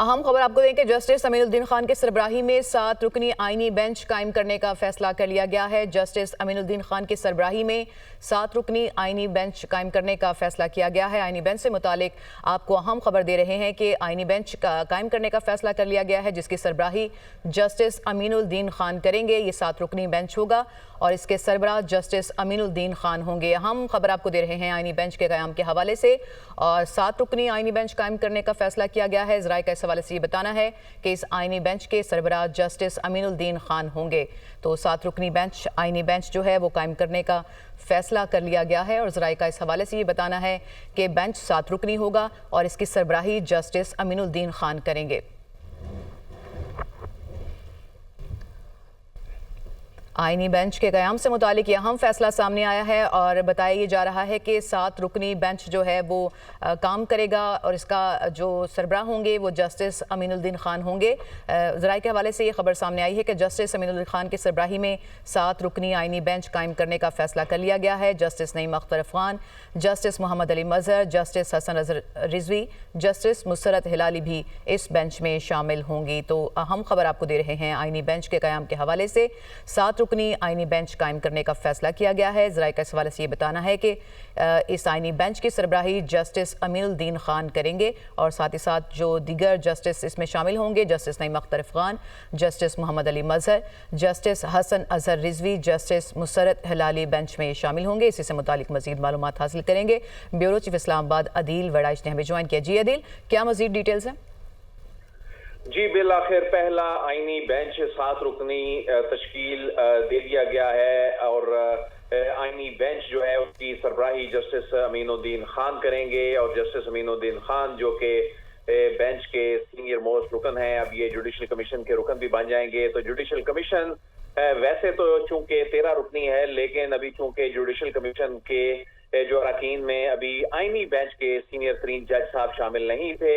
अहम खबर आपको दें कि जस्टिस अमीनुद्दीन खान के सरबराही में 7 रुकनी आईनी बेंच कायम करने का फैसला कर लिया गया है। जस्टिस अमीनुद्दीन खान की सरबराही में 7 रुकनी आईनी बेंच कायम करने का फैसला किया गया है। आईनी बेंच से मुतालिक आपको अहम खबर दे रहे हैं कि आईनी बेंच का कायम करने का फैसला कर लिया गया है, जिसकी सरबराही जस्टिस अमीनुद्दीन खान करेंगे। ये 7 रुकनी बेंच होगा और इसके सरबराह जस्टिस अमीनुद्दीन खान होंगे। हम खबर आपको दे रहे हैं आईनी बेंच के क़याम के हवाले से, और 7 रुकनी आईनी बेंच कायम करने का फैसला किया गया है। ज़राए का इस हवाले से ये बताना है कि इस आईनी बेंच के सरबराह जस्टिस अमीनुद्दीन खान होंगे। तो 7 रुकनी बेंच आईनी बेंच जो है वो कायम करने का फैसला कर लिया गया है, और ज़राए का इस हवाले से ये बताना है कि बेंच 7 रुकनी होगा और इसकी सरबराही जस्टिस अमीनुद्दीन खान करेंगे। आईनी बेंच के क़याम से मुतालिक यह अहम फैसला सामने आया है और बताया ये जा रहा है कि 7 रुकनी बेंच जो है वो काम करेगा और इसका जो सरबराह होंगे वो जस्टिस अमीनुद्दीन खान होंगे। ज़राए के हवाले से ये खबर सामने आई है कि जस्टिस अमीनुद्दीन खान की सरबराही में 7 रुकनी आईनी बेंच कायम करने का फैसला कर लिया गया है। Justice Naeem Akhtar Afghan, justice Mohammad Ali Mazhar, Justice Hasan Azhar Rizvi, Justice Musarrat Hilali भी इस बेंच में शामिल होंगी। तो अहम खबर आपको दे रहे हैं आईनी बेंच के क़याम के हवाले से। 7 रुकनी आईनी बेंच कायम करने का फैसला किया गया है। ज़राए का इस हवाले से ये बताना है कि इस आईनी बेंच की सरबराही जस्टिस अमीनुद्दीन खान करेंगे, और साथ ही साथ जो दीगर जस्टिस इसमें शामिल होंगे, Justice Naeem Akhtar Afghan, justice Mohammad Ali Mazhar, Justice Hasan Azhar Rizvi, Justice Musarrat Hilali bench में शामिल होंगे। इसी से मुतालिक मज़ीद मालूमात हासिल करेंगे। ब्यूरो चीफ इस्लामाबाद अदील वड़ाइश ने हमें ज्वाइन किया। जी अदील, क्या मज़ीद डिटेल्स हैं? जी बिल आखिर पहला आईनी बेंच 7 रुकनी तश्कील दे दिया गया है, और आईनी बेंच जो है उसकी सरबराही जस्टिस अमीनुद्दीन खान करेंगे, और जस्टिस अमीनुद्दीन खान जो कि बेंच के सीनियर मोस्ट रुकन हैं, अब ये जुडिशल कमीशन के रुकन भी बन जाएंगे। तो जुडिशल कमीशन वैसे तो चूंकि 13 रुकनी है, लेकिन अभी चूंकि जुडिशल कमीशन के जो अरकान में अभी आईनी बेंच के सीनियर तरीन जज साहब शामिल नहीं थे,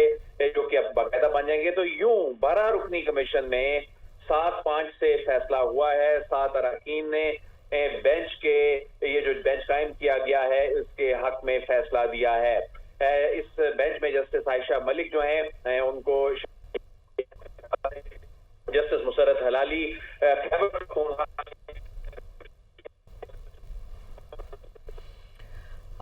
जो कि अब बाकायदा बन जाएंगे, तो यूं 12 रुकनी कमीशन में 7-5 से फैसला हुआ है। 7 अरकान ने बेंच के ये जो बेंच कायम किया गया है इसके हक में फैसला दिया है। इस बेंच में जस्टिस आयशा मलिक जो हैं उनको, जस्टिस मुसरत हिलाली,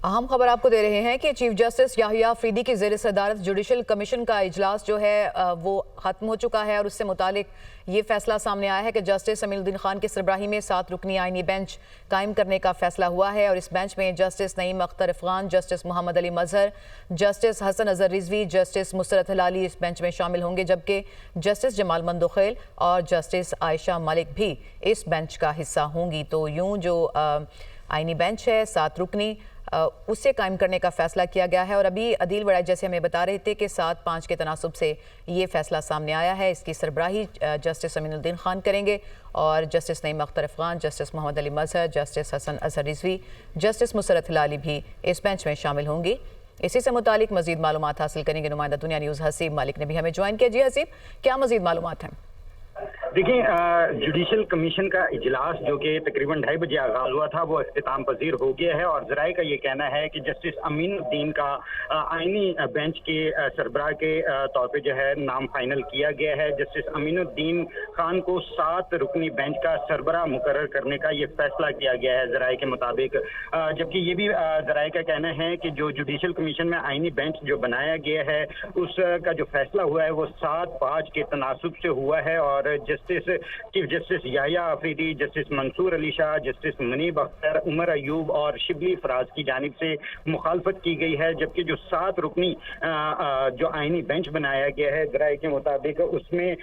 अहम खबर आपको दे रहे हैं कि चीफ जस्टिस याहिया अफरीदी की ज़ेर सदारत जुडिशल कमीशन का इजलास जो है वो ख़त्म हो चुका है, और उससे मुतालिक ये फैसला सामने आया है कि जस्टिस अमीनुद्दीन खान की सरबराही में 7 रुकनी आईनी बेंच कायम करने का फैसला हुआ है। और इस बेंच में Justice Naeem Akhtar Afghan, justice Mohammad Ali Mazhar, Justice Hasan Azhar Rizvi, Justice Musarrat Hilali इस बेंच में शामिल होंगे, जबकि जस्टिस जमाल मंदोखेल और जस्टिस आयशा मलिक भी इस बेंच का हिस्सा होंगी। तो यूँ जो आईनी बेंच है 7 रुकनी उससे कायम करने का फैसला किया गया है। और अभी अदील वड़ाइश जैसे हमें बता रहे थे कि 7-5 के तनासुब से ये फैसला सामने आया है। इसकी सरबराही जस्टिस अमीनुद्दीन खान करेंगे, और Justice Naeem Akhtar Afghan, justice Mohammad Ali Mazhar, Justice Hasan Azhar Rizvi, Justice Musarrat Hilali भी इस बेंच में शामिल होंगी। इसी से मुतालिक मज़ीद मालूमात हासिल करेंगे नुमाइंदा दुनिया न्यूज़ हसीब मालिक ने भी हमें ज्वाइन किया। जी हसीब, क्या मज़ीद मालूमात हैं? देखिए, जुडिशल कमीशन का इजलास जो कि तकरीबन 2:30 बजे आगाज हुआ था वो इख्तिताम पजीर हो गया है, और ज़राए का ये कहना है कि जस्टिस अमीनुद्दीन का आईनी बेंच के सरबराह के तौर पे जो है नाम फाइनल किया गया है। जस्टिस अमीनुद्दीन खान को 7 रुकनी बेंच का सरबराह मुकर्रर करने का ये फैसला किया गया है ज़राए के मुताबिक। जबकि ये भी ज़राए का कहना है कि जो जुडिशल कमीशन में आईनी बेंच जो बनाया गया है उसका जो फैसला हुआ है वो 7-5 के तनासुब से हुआ है, और chief justice Yahya Afridi, justice Mansoor Ali Shah, justice Munib Akhtar, Umar Ayub और शिबली फराज की जानिब से मुखालफत की गई है। जबकि जो 7 रुकनी जो आईनी बेंच बनाया गया है ज़राए के मुताबिक उसमें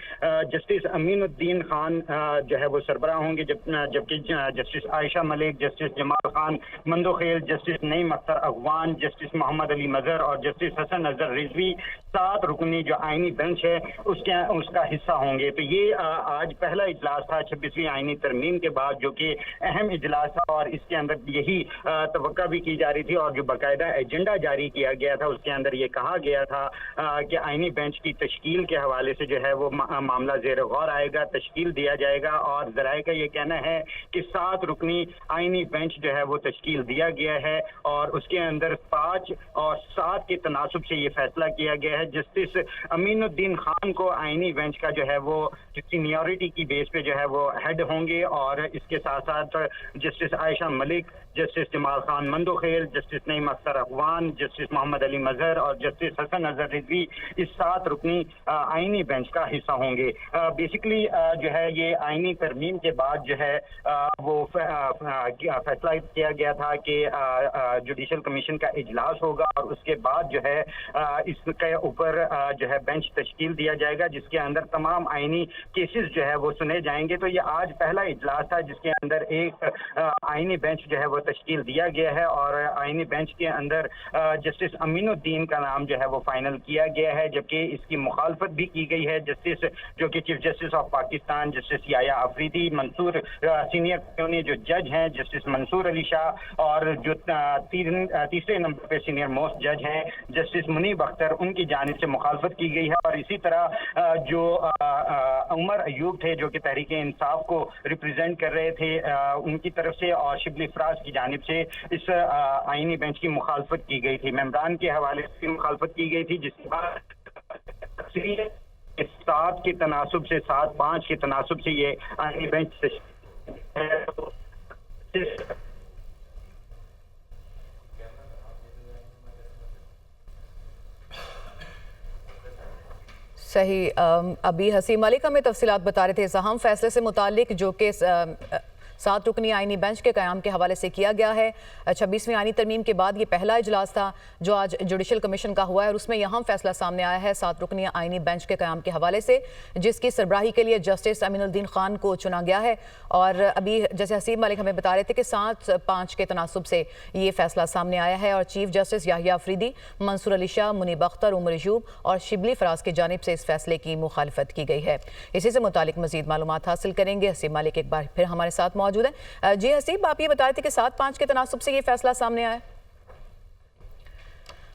जस्टिस अमीनुद्दीन खान जो है वो सरबराह होंगे, जबकि justice Ayesha Malik, justice Jamal Khan Mandokhel, justice Naeem Akhtar Afghan, justice Mohammad Ali Mazhar और जस्टिस हसन अज़हर रिजवी 7 रुकनी जो आईनी बेंच है उसका हिस्सा होंगे। तो ये आज पहला इजलास था 26वीं आईनी तरमीम के बाद, जो कि अहम इजलास था और इसके अंदर यही तवक्का भी की जा रही थी और जो बाकायदा एजेंडा जारी किया गया था उसके अंदर ये कहा गया था कि आईनी बेंच की तश्कील के हवाले से जो है वो मामला ज़ेर गौर आएगा, तश्कील दिया जाएगा। और ज़राए का ये कहना है कि 7 रुकनी आईनी बेंच जो है वो तश्कील दिया गया है और उसके अंदर 5 और 7 के तनासुब से ये फैसला किया गया है। जस्टिस अमीनुद्दीन खान को आईनी बेंच का जो है वो सीनियरिटी की बेस पे जो है वो हेड होंगे और इसके साथ साथ Justice Ayesha Malik, justice Jamal Khan Mandokhel, justice Naeem Akhtar Afghan, Justice Mohammad Ali Mazhar और जस्टिस हसन अजहर रिजवी इस 7 रुकनी आईनी बेंच का हिस्सा होंगे। बेसिकली जो है ये आईनी तरमीम के बाद जो है वो फैसला किया गया था कि जुडिशल कमीशन का इजलास होगा और उसके बाद जो है इसके ऊपर जो है बेंच तश्कील दिया जाएगा जिसके अंदर तमाम आईनी केसेस जो है वो सुने जाएंगे। तो ये आज पहला इजलास था जिसके अंदर एक आईनी बेंच जो है वो तश्कील दिया गया है और आईनी बेंच के अंदर जस्टिस अमीनुद्दीन का नाम जो है वो फाइनल किया गया है, जबकि इसकी मुखालफत भी की गई है। जस्टिस जो कि chief justice of Pakistan Justice Yahya Afridi, Mansoor senior जो जज हैं जस्टिस मंसूर अली शाह और जो तीसरे नंबर पे सीनियर मोस्ट जज हैं जस्टिस मुनीब अख्तर, उनकी जानिब से मुखालफत की गई है। और इसी तरह जो उमर अयूब थे जो कि तहरीक इंसाफ को रिप्रेजेंट कर रहे थे, उनकी तरफ से और शिबली फराज की जानिब से इस आईनी बेंच की मुखालफत की गई थी। मेम्बरान के हवाले से मुखालफत की गई थी जिसके बाद 7 के तनासुब से 7-5 के तनासुब से ये आईनी बेंच सही। अभी हसीम मलिक हमें तफसीलात बता रहे थे इस अहम फैसले से मुतालिक जो कि 7 रुकनी आईनी बेंच के क़याम के हवाले से किया गया है। 26वीं आईनी तरमीम के बाद ये पहला इजलास था जो आज जुडिशल कमीशन का हुआ है और उसमें यह फैसला सामने आया है 7 रुकनी आईनी बेंच के क़याम के हवाले से, जिसकी सरबराही के लिए जस्टिस अमीनुद्दीन खान को चुना गया है। और अभी जैसे हसीम मलिक हमें बता रहे थे कि 7-5 के तनासुब से ये फैसला सामने आया है और चीफ जस्टिस याहिया अफरीदी, मंसूर अली शाह, मुनीब अख्तर, उमर अयूब और शिबली फराज की जानिब से इस फैसले की मुखालफत की गई है। इसी से मुतालिक मजीद मालूमात हासिल करेंगे। हसीम मलिक एक बार फिर हमारे साथ मौजूद है। जी हसीब, आप ये बता रहे थे कि 7-5 के तनासुब से ये फैसला सामने आया।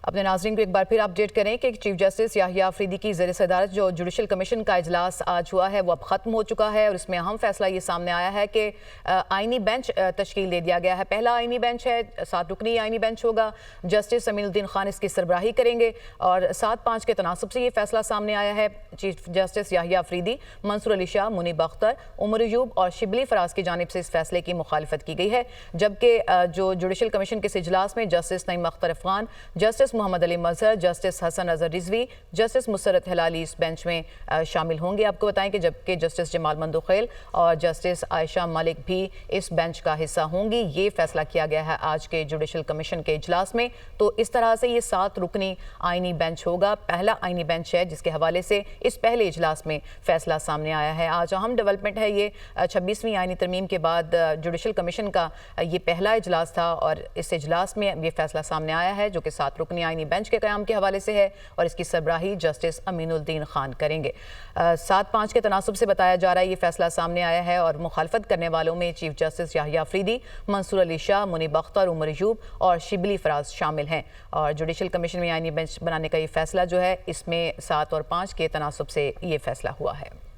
अपने नाज़रीन को एक बार फिर अपडेट करें कि चीफ जस्टिस याहिया अफरीदी की ज़ेर सदारत जो जुडिशल कमीशन का इजलास आज हुआ है वो अब ख़त्म हो चुका है और इसमें अहम फैसला ये सामने आया है कि आईनी बेंच तश्कील दे दिया गया है। पहला आईनी बेंच है, 7 रुकनी आईनी बेंच होगा। जस्टिस अमीनुद्दीन खान इसकी सरबराही करेंगे और 7-5 के तनासुब से ये फैसला सामने आया है। चीफ जस्टिस याहिया अफरीदी, मंसूर अली शाह, मुनीब अख्तर, उमर अयूब और शिबली फराज की जानिब से इस फैसले की मुखालफत की गई है, जबकि जो जुडिशल कमीशन के इस इजलास में जस्टिस नईम अख्तर अफगान, जस्टिस मोहम्मद अली मजहर, जस्टिस हसन अजहर रिजवी, जस्टिस मुसरत हिलाली इस बेंच में शामिल होंगे। आपको बताएं कि जबकि जस्टिस जमाल मंदोखेल और जस्टिस आयशा मलिक भी इस बेंच का हिस्सा होंगी। ये फैसला किया गया है आज के जुडिशल कमीशन के इजलास में। तो इस तरह से ये 7 रुकनी आईनी बेंच होगा, पहला आईनी बेंच है जिसके हवाले से इस पहले इजलास में फैसला सामने आया है। आज अहम डेवलपमेंट है ये 26वीं आईनी तरमीम के बाद जुडिशल कमीशन का ये पहला इजलास था और इस इजलास में ये फैसला सामने आया है जो कि 7 रुकनी आईनी बेंच के क़याम के हवाले से है और इसकी सरबराही जस्टिस अमीनुद्दीन खान करेंगे। 7-5 के तनासुब से बताया जा रहा है ये फैसला सामने आया है और मुखालफत करने वालों में चीफ जस्टिस याहिया अफरीदी, मंसूर अली शाह, मुनीब अख्तर, उमर अयूब और शिबली फराज शामिल हैं। और जुडिशल कमीशन में आईनी बेंच बनाने का ये फैसला जो है इसमें 7 और 5 के तनासुब से ये फैसला हुआ है।